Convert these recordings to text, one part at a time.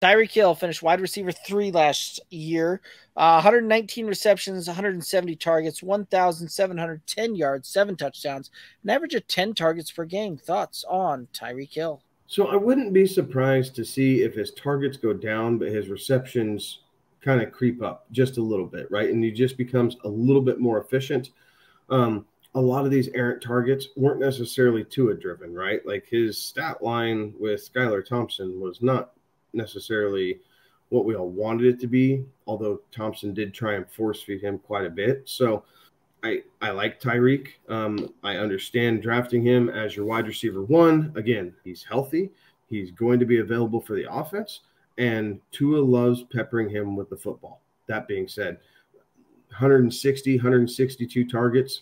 Tyreek Hill finished wide receiver 3 last year. 119 receptions, 170 targets, 1,710 yards, 7 touchdowns, an average of 10 targets per game. Thoughts on Tyreek Hill? So I wouldn't be surprised to see if his targets go down, but his receptions kind of creep up just a little bit, right? And he just becomes a little bit more efficient. A lot of these errant targets weren't necessarily Tua driven, right? Like his stat line with Skylar Thompson was not necessarily what we all wanted it to be, although Thompson did try and force feed him quite a bit. So I like Tyreek. I understand drafting him as your wide receiver 1. Again, he's healthy. He's going to be available for the offense, and Tua loves peppering him with the football. That being said, 160, 162 targets,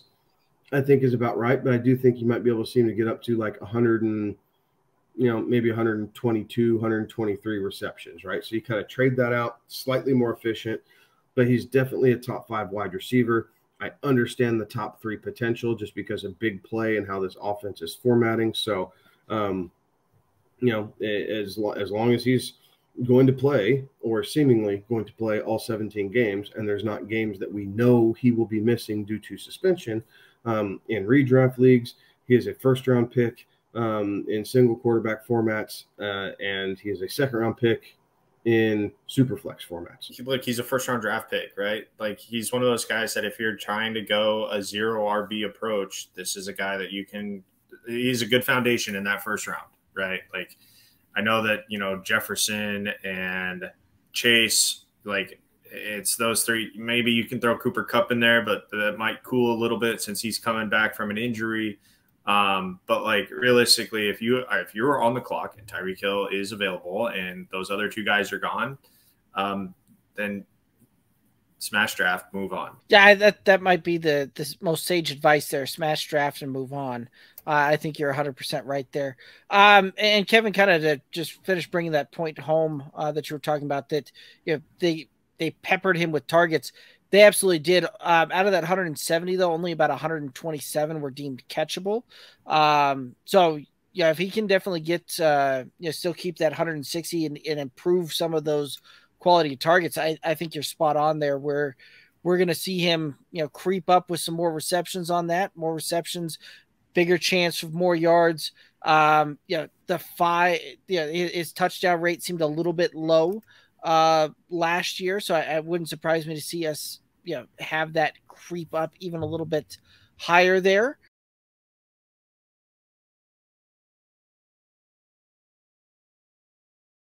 I think is about right, but I do think you might be able to see him to get up to like 100 and, maybe 122, 123 receptions, right? So you kind of trade that out, slightly more efficient, but he's definitely a top 5 wide receiver. I understand the top 3 potential just because of big play and how this offense is formatting. So, as long as he's going to play or seemingly going to play all 17 games, and there's not games that we know he will be missing due to suspension, in redraft leagues, he is a first-round pick in single quarterback formats, and he is a second-round pick in superflex formats. Look, he's a first-round draft pick, right? Like, he's one of those guys that if you're trying to go a zero RB approach, this is a guy that you can – he's a good foundation in that first round, right? Like, I know that, Jefferson and Chase, like, it's those 3. Maybe you can throw Cooper Kupp in there, but that might cool a little bit since he's coming back from an injury. But like realistically, if you're on the clock and Tyreek Hill is available and those other 2 guys are gone, then smash draft, move on. Yeah, that might be the most sage advice there. Smash draft and move on. I think you're 100% right there. And Kevin, kind of to just finish bringing that point home that you were talking about, that they peppered him with targets. They absolutely did. Out of that 170, though, only about 127 were deemed catchable. So, yeah, if he can definitely get, still keep that 160 and improve some of those quality targets, I think you're spot on there. Where we're going to see him, creep up with some more receptions on that, more receptions, bigger chance of more yards. His touchdown rate seemed a little bit low last year, so I wouldn't surprise me to see us have that creep up even a little bit higher there.